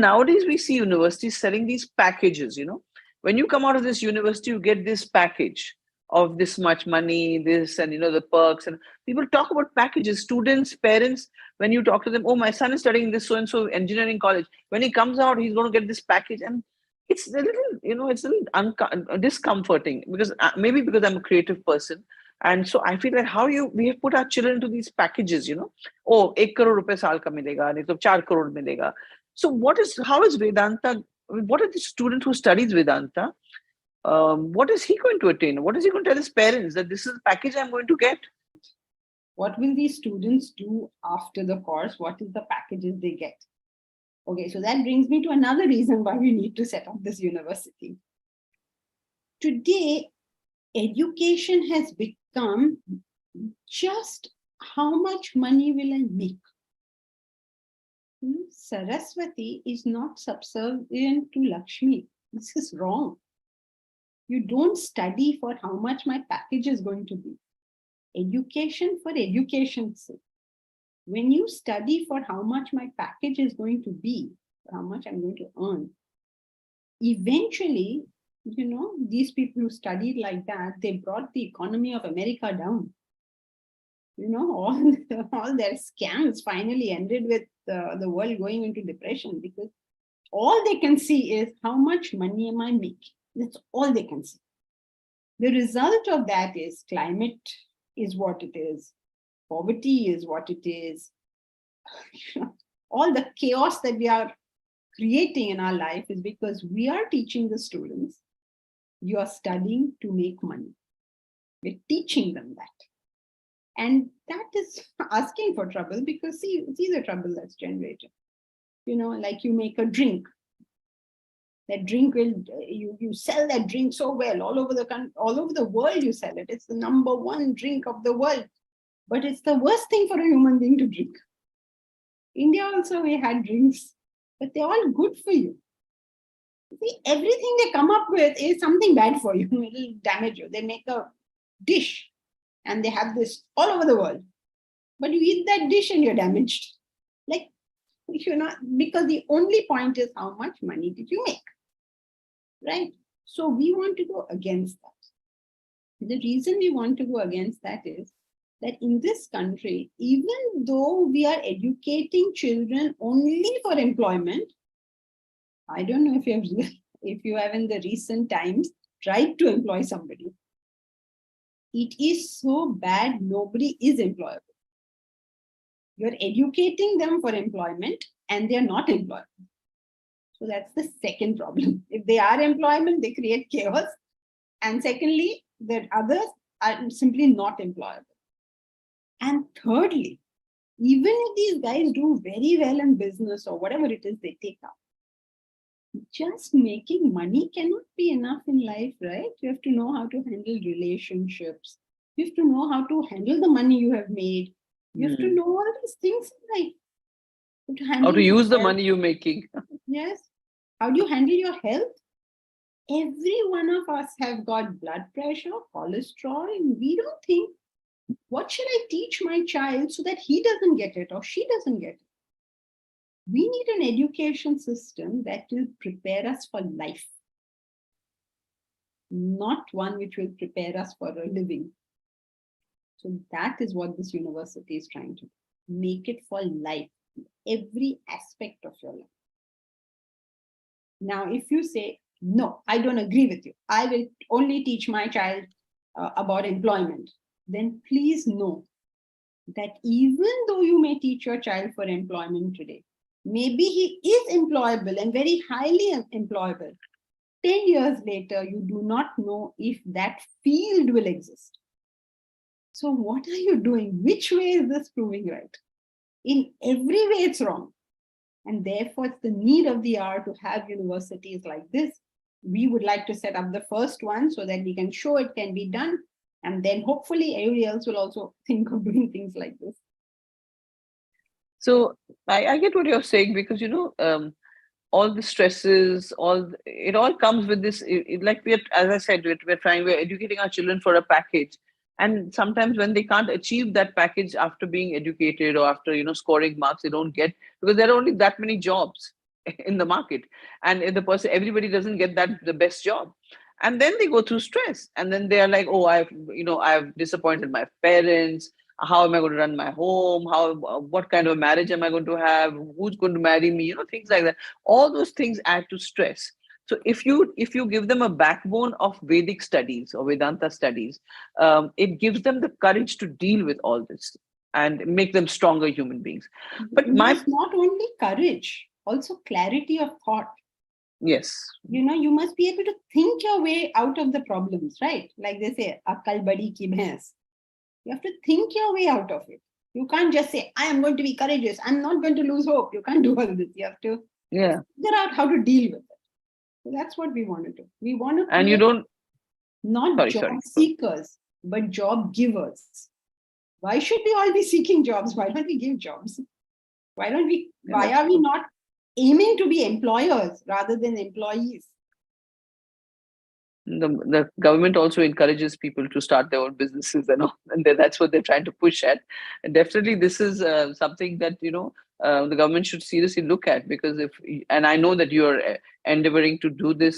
Nowadays, we see universities selling these packages, when you come out of this university, you get this package of this much money, this, and, the perks. And people talk about packages, students, parents, when you talk to them, oh, my son is studying this so-and-so engineering college. When he comes out, he's going to get this package. And it's a little, it's a little discomforting because maybe because I'm a creative person. And so I feel like we have put our children into these packages, oh, 1 crore rupees saal ka milega, nahi to 4 crore milega. So how is Vedanta, what is the student who studies Vedanta, what is he going to attain? What is he going to tell his parents that this is the package I'm going to get? What will these students do after the course? What is the packages they get? Okay, so that brings me to another reason why we need to set up this university. Today, education has become just how much money will I make? Saraswati is not subservient to Lakshmi. This is wrong. You don't study for how much my package is going to be. Education for education's sake. When you study for how much my package is going to be, how much I'm going to earn, eventually, these people who studied like that, they brought the economy of America down. All their scams finally ended with the world going into depression because all they can see is how much money am I making. That's all they can see. The result of that is climate is what it is. Poverty is what it is. All the chaos that we are creating in our life is because we are teaching the students, you are studying to make money. We're teaching them that. And that is asking for trouble because see the trouble that's generated. Like you make a drink. That drink you sell that drink so well all over the world. You sell it. It's the number one drink of the world, but it's the worst thing for a human being to drink. India also we had drinks, but they're all good for you. See, everything they come up with is something bad for you. It'll damage you. They make a dish and they have this all over the world, but you eat that dish and you're damaged. Because the only point is how much money did you make, right? So we want to go against that. The reason we want to go against that is that in this country, even though we are educating children only for employment, I don't know if you have in the recent times tried to employ somebody. It is so bad, nobody is employable. You're educating them for employment and they're not employable. So that's the second problem. If they are employment, they create chaos. And secondly, the others are simply not employable. And thirdly, even if these guys do very well in business or whatever it is they take up, just making money cannot be enough in life, right? You have to know how to handle relationships. You have to know how to handle the money you have made. You have to know all these things in life. How to use the money you're making. Yes. How do you handle your health? Every one of us have got blood pressure, cholesterol, and we don't think, what should I teach my child so that he doesn't get it or she doesn't get it? We need an education system that will prepare us for life, not one which will prepare us for a living. So that is what this university is trying to do. Make it for life, every aspect of your life. Now, if you say, no, I don't agree with you, I will only teach my child about employment, then please know that even though you may teach your child for employment today, maybe he is employable and very highly employable. 10 years later, you do not know if that field will exist. So what are you doing? Which way is this proving right? In every way, it's wrong. And therefore, it's the need of the hour to have universities like this. We would like to set up the first one so that we can show it can be done. And then hopefully everybody else will also think of doing things like this. So I get what you're saying because, all the stresses, it all comes with this, like as I said, we're educating our children for a package. And sometimes when they can't achieve that package after being educated or after, scoring marks, they don't get, because there are only that many jobs. in the market. And if the person, everybody doesn't get that the best job. And then they go through stress. And then they are like, oh, I've disappointed my parents. How am I going to run my home? What kind of marriage am I going to have? Who's going to marry me? Things like that. All those things add to stress. So if you give them a backbone of Vedic studies or Vedanta studies, it gives them the courage to deal with all this and make them stronger human beings. But Yes, not only courage, also clarity of thought. Yes. You must be able to think your way out of the problems, right? Like they say, akal badi ki bhains. You have to think your way out of it. You can't just say, I am going to be courageous. I'm not going to lose hope. You can't do all this. You have to figure out how to deal with it. So that's what we want to do. We want to and you don't not job seekers, but job givers. Why should we all be seeking jobs? Why don't we give jobs? Why are we not aiming to be employers rather than employees? The government also encourages people to start their own businesses and all, and that's what they're trying to push at. And definitely, this is something that the government should seriously look at, because and I know that you're endeavoring to do this